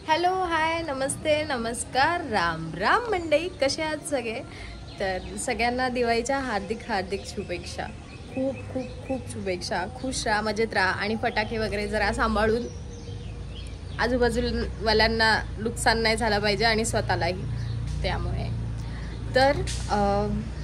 Hello hi नमस्ते नमस्कार राम राम मंडळी, कसे आहात सगळे? तर सगळ्यांना दिवाळीच्या हार्दिक हार्दिक शुभेच्छा. खूप खूप खूप शुभेच्छा. खुश राहा, मजेत राहा आणि फटाके वगैरे जरा सांभाळून, आजूबाजूवाल्यांना नुकसान नाही झालं पाहिजे आणि स्वतःलाही. त्यामुळे तर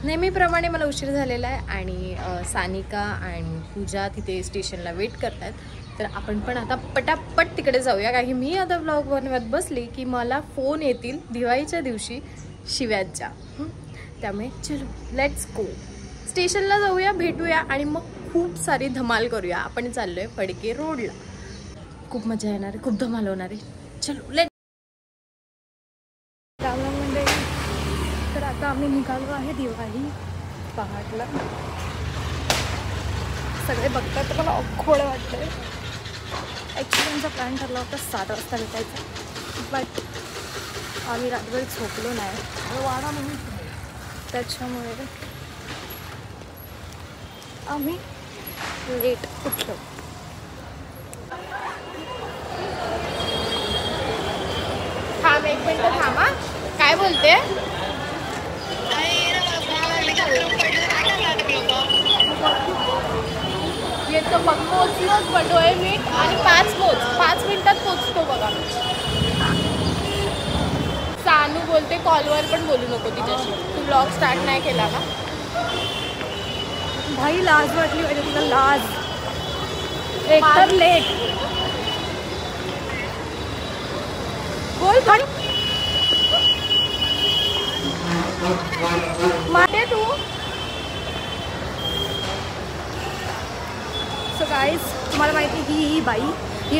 नेहमीप्रमाणे मला उशीर झालेला आहे आणि सानिका आणि पूजा तिथे स्टेशनला वेट करत आहेत. तर आपण पण आता पटापट तिकडे जाऊया, कारण की मी आता व्लॉग बनवत बसली की मला फोन येतील दिवाळीच्या दिवशी शिव्याच्या. त्यामुळे चलो लेट्स गो, स्टेशनला जाऊया, भेटूया आणि मग खूप सारी धमाल करूया. आपण चाललोय फडके रोडला, खूप मजा येणार आहे, खूप धमाल होणार आहे. चलो लेट. तर आता आम्ही निघालो आहे दिवाळी पहाटला. सगळे बघतात तर मला अवघड वाटतंय. ॲक्च्युली आमचा प्लॅन ठरला होता 7 वाजता भेटायचा, बट आम्ही रात्रभर झोपलो नाही वाडा म्हणून, त्याच्यामुळे आम्ही लेट उठलो. थांब एक मिनटं थांबा, काय बोलते? येतो मग पोचलोच, बटोय मीठ आणि 5 मिनिटात पोचतो बघा. सानू बोलते कॉलवर पण बोलू नको तिच्याशी, तू ब्लॉग स्टार्ट नाही केला ना. भाई लाज वाटली पाहिजे तुला, लाज. एक तर लेट बोल भाई माटे तू. सो गाईज, तुम्हाला माहिती ही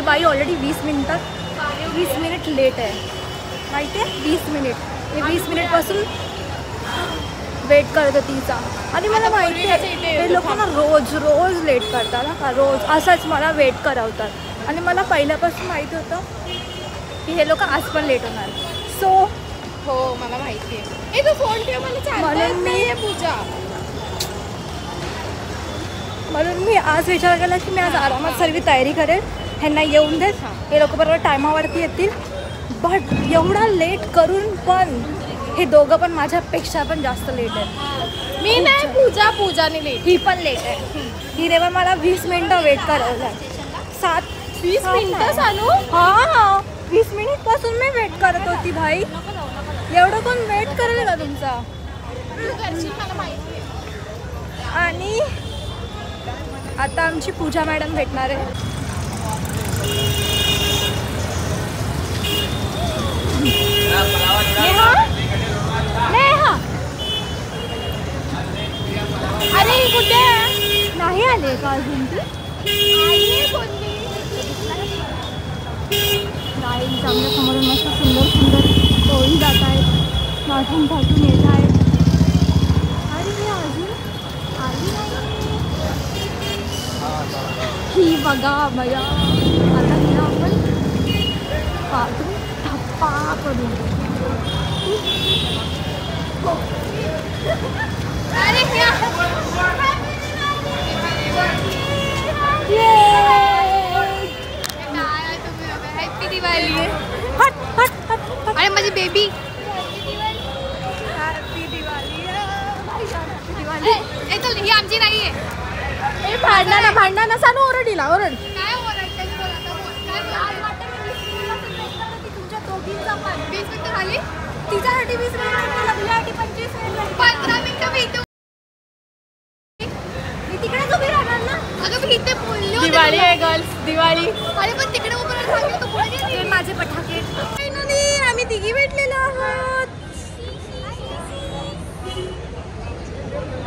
बाई ऑलरेडी 20 मिनिट लेट आहे. माहिती आहे 20 मिनिट. हे 20 मिनिटपासून वेट करत होती तिचा. आणि मला माहिती आहे हे लोक ना रोज लेट करतात ना, रोज असंच मला वेट करवतात. आणि मला पहिल्यापासून माहिती होतं की हे लोक आज पण लेट होणार. सो हो मला माहिती आहे. तू फोन ठेव, म्हणून मी आज विचार केला की मी आज आरामात सर्व तयारी करेल, ह्यांना येऊन देत, हे लोक बरोबर टायमावरती येतील. बट एवढा लेट करून पण हे दोघं पण माझ्यापेक्षा पण जास्त लेट आहेत. मी नाही, पूजाने लेट, ही पण लेट आहे. हिने पण मला 20 मिनिटं वेट करवलं. 20 मिनिटं चालू. हां 20 मिनिटपासून मी वेट करत होती. भाई एवढं कोण वेट करेल का तुमचा? आणि आता आमची पूजा मॅडम भेटणार आहे. नेहा अरे कुठे नाही आले का अजून? गाईज आमच्या समोरून मस्त सुंदर टोळी जात आहेत, नाचून येत आहेत. अरे मी अजून आली नाही. ही बघा बया, आता हिला आपण पाठवून धप्पा करू. अरे हॅपी दिवाळी. अरे माझी बेबी हॅपी दिवाळी. ही आमची नाही आहे. भांडणा ना सानू, ओरडीला ओरड. काय ओरडते तुमच्या दोघींचा पण 20 मिनिटं झाली. तिच्यासाठी 20 मिनिटं, लग्नासाठी 25 मिनिटं, 15 मिनिटं भेटू. मी तिकडेच उभी राहणार ना. अगं मी इथे बोललो दिवाळी आहे गर्ल्स, दिवाळी. अरे पण तिकडे उभं राहून तू पुढे गेली. माझे पटाके. आम्ही तिघी भेटलेलो आहोत.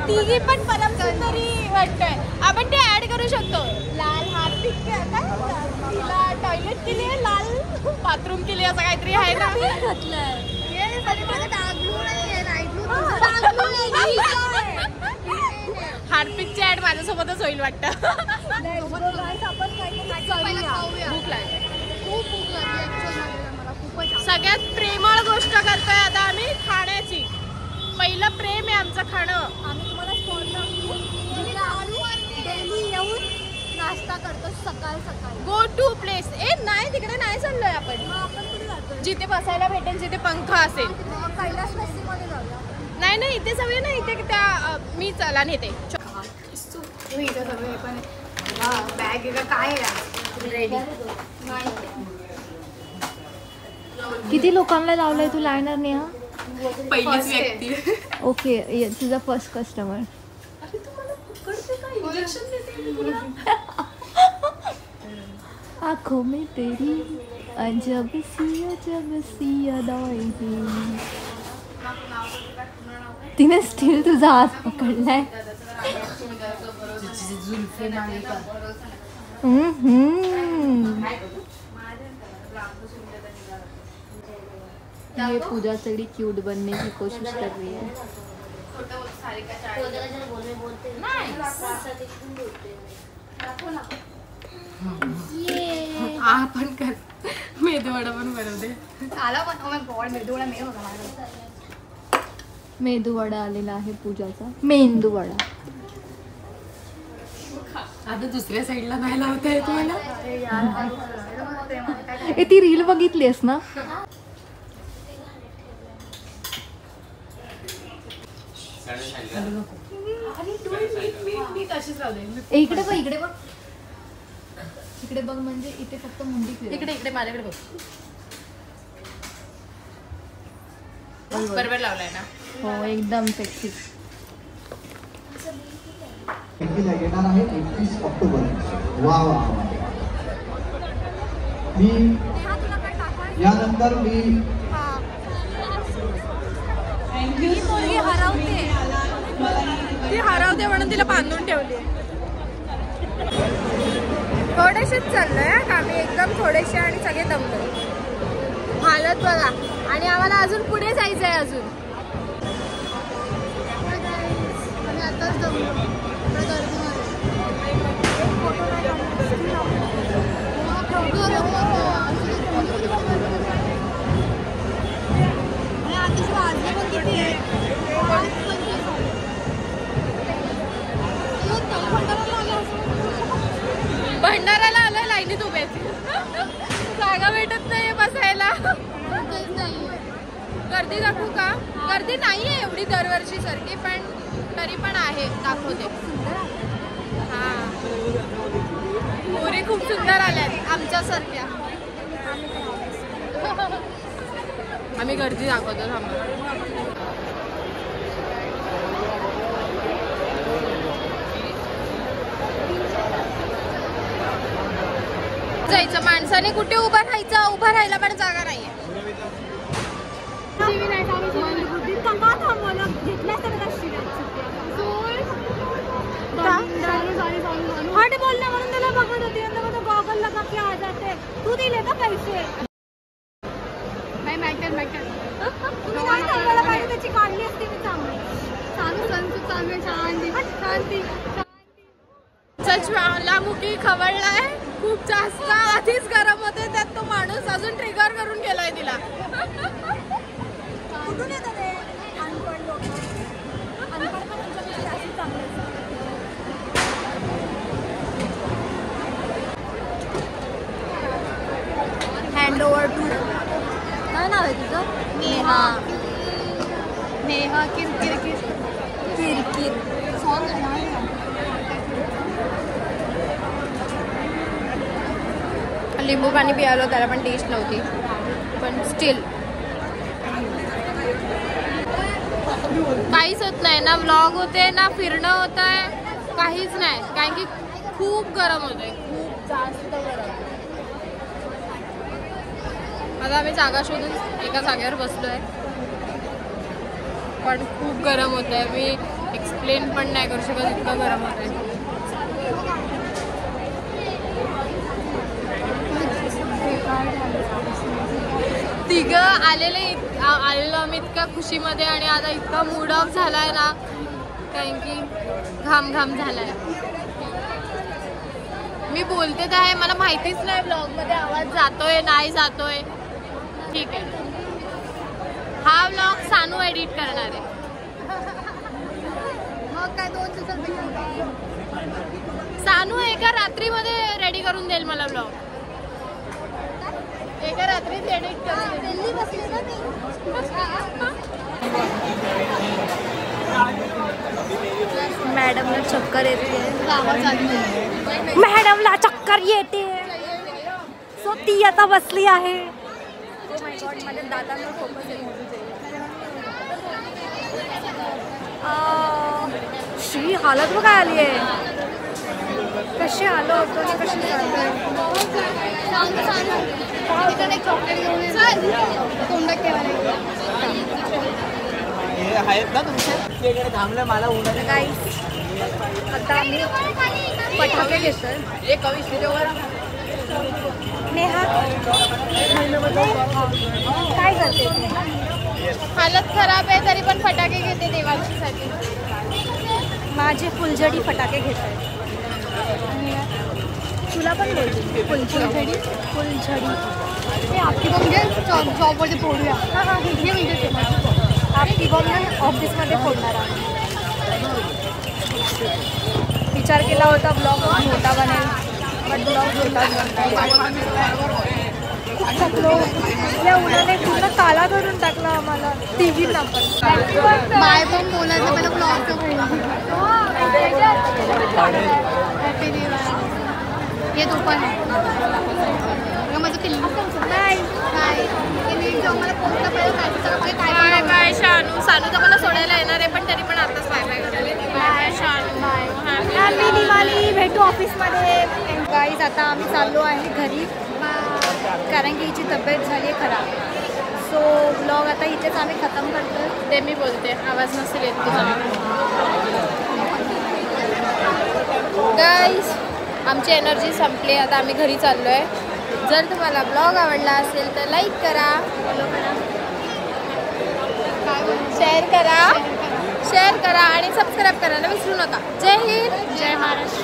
तिघी पण परम सुंदरी वाटतंय. आपण ते ऍड करू शकतो. लाल हार्पिक तिला टॉयलेट केली आहे, लाल बाथरूम केली, असं काहीतरी आहे ना. हार्पिकची ऍड माझ्यासोबतच होईल वाटतं. भूक लागली, खूप भूक लागली. सगळ्यात प्रेमळ गोष्ट करतोय आता आम्ही, खाण्याची. पहिलं प्रेम आहे आमचं खाणं. आम्ही तुम्हाला स्पॉट दाखवू, डेली येऊन नाश्ता करतो सकाळ सकाळी. Go to place. ए नाही, तिकडे नाही चाललोय आपण. आपण कुठे जातो? जिथे बसायला भेटेल, जिथे पंख असेल. नाही नाही इथे सगळे ना, इथे त्या मी चला नेते. बॅग काय रेडी. किती लोकांना लावलंय तू लायनर नेहा? पहिलीच व्यक्ती. ओके, तुझा फर्स्ट कस्टमर. आँखों में तेरी अजब सी अदाएं. तिने स्टील तुझा हात पकडलाय. ये पूजा थोड़ी क्यूट बनने की कोशिश कर रही है. आपण कर मेदूवडा पण बनवते. मेदूवडा आलेला आहे पूजाचा. मेंदूवडा. आता दुसऱ्या साईडला नाही लावता येत मला. ती रील बघितलीस ना? इकडे बघ, इकडे बघ, इकडे बघ. म्हणजे इथे फक्त मुंडी फिरव. इकडे इकडे माझ्याकडे बघ. बरोबर लावलाय ना? हो, एकदम सेक्सी. येणार आहे 31 ऑक्टोबर. वा वा. मी यानंतर मी ती हरवते म्हणून तिला बांधून ठेवली. थोडेसेच चाललोय आम्ही, एकदम थोडेसे, आणि सगळे दमलो. हालत बघा. आणि आम्हाला अजून पुढे जायचंय. अजून आताच दमलो. भंडाराला आलोय, लाईनीत उभे. जागा भेटत नाही बसायला. गर्दी दाखवू का? गर्दी नाहीये एवढी दरवर्षी सारखी, पण तरी पण आहे, दाखवते. हा, पोरी खूप सुंदर आल्यात आमच्यासारख्या. आम्ही गर्दी दाखवतो. जायचं माणसाने कुठे उभं राहायचं? उभं राहायला पण जागा नाहीये. हट बोलणे म्हणून त्याला बघत होती. गॉगल लगा के आ जाते. तू दिले का पैसे? नाही मॅटर त्याची काढली असते मी चांगली. शांती. ज्वालामुखी खवळलाय खूप जास्त. आधीच गरम होते, त्यात तो माणूस अजून ट्रिगर करून गेलाय तिला. कुठून येतात ते अनपढ लोक? अनपढ पण तुमच्यापेक्षा जास्त चांगले. Hand over to. काय नाव आहे तुझं? नेहा किरकिर. सॉन्ग आहे. लिंबू पाणी पियालो, त्याला पण टेस्ट नव्हती, पण स्टील काहीच होत नाही ना. व्लॉग होते ना, फिरणं होत आहे, काहीच नाही. कारण की खूप गरम होते, खूप जास्त गरम. आता आम्ही जागा शोधून एका जागेवर बसलोय, पण खूप गरम होत आहे. मी एक्सप्लेन पण नाही करू शकत, इतकं गरम होत आहे. तिघं आलेलो आम्ही इतक्या खुशीमध्ये, आणि आता इतका मूड ऑफ झालाय ना, कारण की घाम झालाय. मी बोलते तर आहे, मला माहितीच नाही ब्लॉग मध्ये आवाज जातोय नाही जातोय. ठीक आहे, हा ब्लॉग सानू एडिट करणार आहे. मग काय 2 दिवसांपेक्षा सानू एका रात्रीमध्ये रेडी करून देईल मला ब्लॉग. एका रात्रीत एडिट करून देईल. चक्कर येते मॅडमला चक्कर येते सो ती आता बसली आहे. ओ माय गॉड माझ्या दादांना फोकस श्री हालत बघा आली आहे. कशी आलो होतो आणि कशी चालतोय. आहेत ना तुमच्याकडे थांबलं मला उन्हाने काही आता आम्ही पटाके घेतोय. नेहा काय करते हालत खराब आहे तरी पण फटाके घेते देवांसाठी. माझे फुलझडी फटाके घेत आहे. तुला पण बोलते फुलझडी ते आपली बॉम्ब घे जॉबमध्ये फोडूया. हां हां हे म्हणजे आपली बॉम्ब ऑफिसमध्ये फोडणार आहोत. विचार केला होता ब्लॉग मोठा बनेल बट ब्लॉग छोटा खूप थकलो. या उन्हाने पूर्ण काला करून टाकला आम्हाला. टी व्हीला पण माय पण बोलायचं मला ब्लॉगचं हॅपी दिवाळी. ये तू पण माझं पिल्लू नाही बाय बाय शानू. सानू तर मला सोडायला येणार आहे पण तरी पण आताच बाय बाय करायला. Bye Shanu bye. Happy Diwali. भेटू ऑफिसमध्ये. गाईज आता आम्ही चाललो आहे घरी कारण की हिची तब्येत झाली आहे खराब. सो ब्लॉग आता इथेच आम्ही खतम करतो. ते मी बोलते आवाज नसेल येत तुझा. गाईज आमची एनर्जी संपली. आता आम्ही घरी चाललो आहे. जर तुम्हाला ब्लॉग आवडला असेल तर लाईक करा, शेअर करा आणि सबस्क्राईब करायला विसरू नका. जय हिंद, जय महाराष्ट्र.